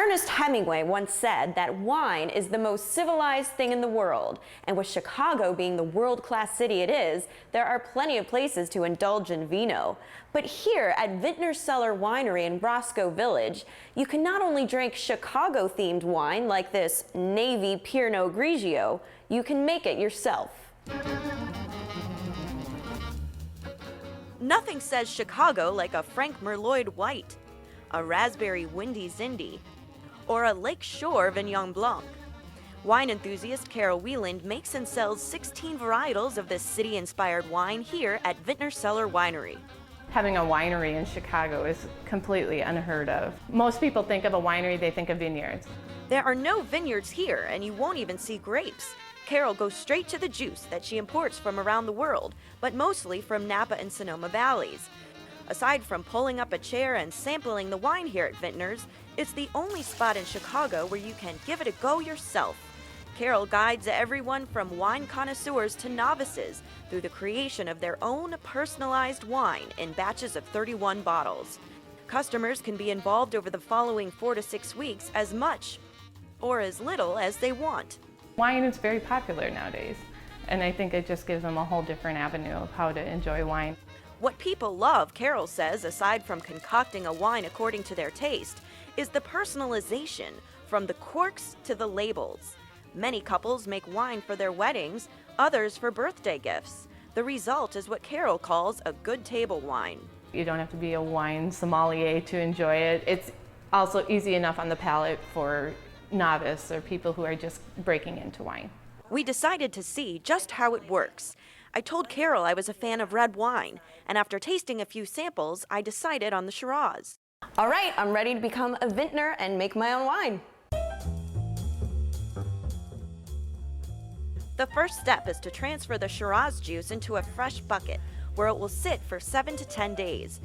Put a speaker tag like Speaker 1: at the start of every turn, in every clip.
Speaker 1: Ernest Hemingway once said that wine is the most civilized thing in the world, and with Chicago being the world-class city it is, there are plenty of places to indulge in vino. But here at Vintner Cellar Winery in Roscoe Village, you can not only drink Chicago-themed wine like this Navy Pinot Grigio, you can make it yourself.
Speaker 2: Nothing says Chicago like a Frank Merloid White, a Raspberry Windy Zindy, or a Lake Shore Vignon Blanc. Wine enthusiast Carol Wieland makes and sells 16 varietals of this city-inspired wine here at Vintner Cellar Winery.
Speaker 3: Having a winery in Chicago is completely unheard of. Most people think of a winery, they think of vineyards.
Speaker 2: There are no vineyards here, and you won't even see grapes. Carol goes straight to the juice that she imports from around the world, but mostly from Napa and Sonoma valleys. Aside from pulling up a chair and sampling the wine here at Vintner's, it's the only spot in Chicago where you can give it a go yourself. Carol guides everyone from wine connoisseurs to novices through the creation of their own personalized wine in batches of 31 bottles. Customers can be involved over the following 4 to 6 weeks as much or as little as they want.
Speaker 3: Wine is very popular nowadays, and I think it just gives them a whole different avenue of how to enjoy wine.
Speaker 2: What people love, Carol says, aside from concocting a wine according to their taste, is the personalization, from the corks to the labels. Many couples make wine for their weddings, others for birthday gifts. The result is what Carol calls a good table wine.
Speaker 3: You don't have to be a wine sommelier to enjoy it. It's also easy enough on the palate for novice or people who are just breaking into wine.
Speaker 2: We decided to see just how it works. I told Carol I was a fan of red wine, and after tasting a few samples, I decided on the Shiraz.
Speaker 1: All right, I'm ready to become a vintner and make my own wine.
Speaker 2: The first step is to transfer the Shiraz juice into a fresh bucket, where it will sit for 7 to 10 days.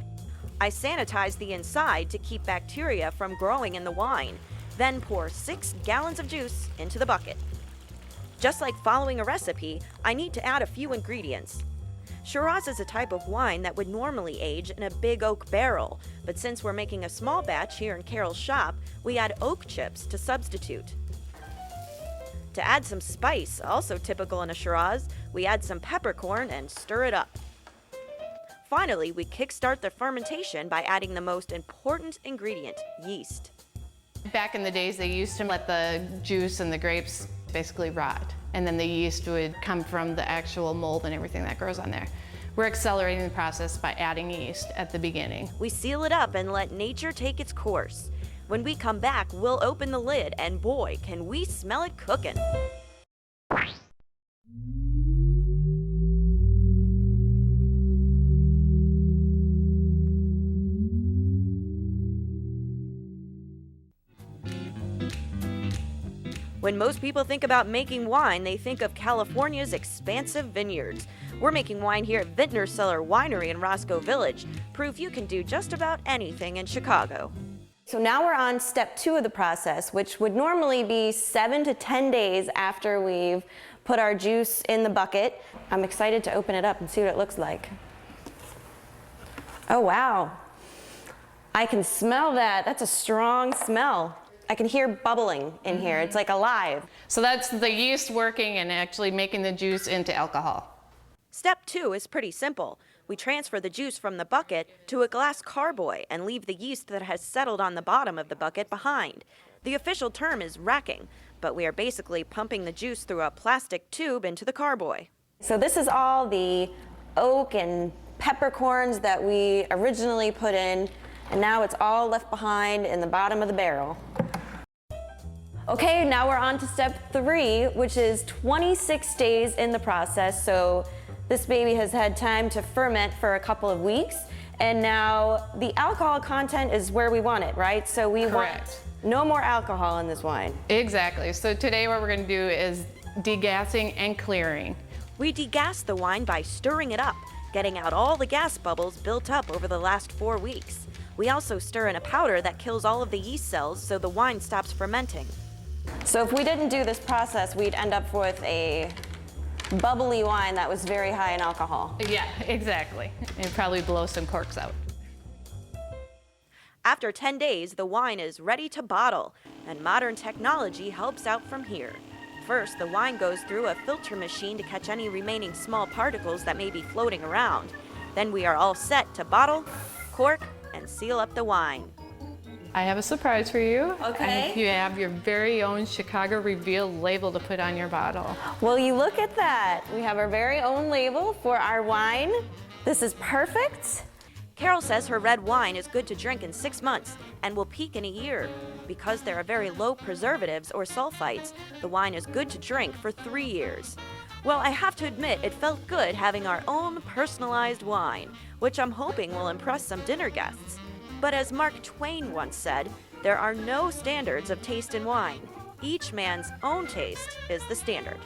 Speaker 2: I sanitize the inside to keep bacteria from growing in the wine, then pour 6 gallons of juice into the bucket. Just like following a recipe, I need to add a few ingredients. Shiraz is a type of wine that would normally age in a big oak barrel, but since we're making a small batch here in Carol's shop, we add oak chips to substitute. To add some spice, also typical in a Shiraz, we add some peppercorn and stir it up. Finally, we kickstart the fermentation by adding the most important ingredient, yeast.
Speaker 3: Back in the days, they used to let the juice and the grapes basically rot, and then the yeast would come from the actual mold and everything that grows on there. We're accelerating the process by adding yeast at the beginning.
Speaker 2: We seal it up and let nature take its course. When we come back, we'll open the lid, and boy, can we smell it cooking. When most people think about making wine, they think of California's expansive vineyards. We're making wine here at Vintner Cellar Winery in Roscoe Village. Proof you can do just about anything in Chicago.
Speaker 1: So now we're on step 2 of the process, which would normally be 7 to 10 days after we've put our juice in the bucket. I'm excited to open it up and see what it looks like. Oh, wow. I can smell that. That's a strong smell. I can hear bubbling in here. It's like alive.
Speaker 3: So that's the yeast working and actually making the juice into alcohol.
Speaker 2: Step 2 is pretty simple. We transfer the juice from the bucket to a glass carboy and leave the yeast that has settled on the bottom of the bucket behind. The official term is racking, but we are basically pumping the juice through a plastic tube into the carboy.
Speaker 1: So this is all the oak and peppercorns that we originally put in, and now it's all left behind in the bottom of the barrel. Okay, now we're on to step 3, which is 26 days in the process. So this baby has had time to ferment for a couple of weeks, and now the alcohol content is where we want it, right? So we want no more alcohol in this wine.
Speaker 3: Exactly. So today what we're going to do is degassing and clearing.
Speaker 2: We degas the wine by stirring it up, getting out all the gas bubbles built up over the last 4 weeks. We also stir in a powder that kills all of the yeast cells so the wine stops fermenting.
Speaker 1: So if we didn't do this process, we'd end up with a bubbly wine that was very high in alcohol.
Speaker 3: Yeah, exactly. It'd probably blow some corks out.
Speaker 2: After 10 days, the wine is ready to bottle. and modern technology helps out from here. First, the wine goes through a filter machine to catch any remaining small particles that may be floating around. Then we are all set to bottle, cork, and seal up the wine.
Speaker 3: I have a surprise for you.
Speaker 1: Okay.
Speaker 3: You have your very own Chicago Reveal label to put on your bottle.
Speaker 1: Well, you look at that. We have our very own label for our wine. This is perfect.
Speaker 2: Carol says her red wine is good to drink in 6 months and will peak in a year. Because there are very low preservatives or sulfites, the wine is good to drink for 3 years. Well, I have to admit, it felt good having our own personalized wine, which I'm hoping will impress some dinner guests. But as Mark Twain once said, there are no standards of taste in wine. Each man's own taste is the standard.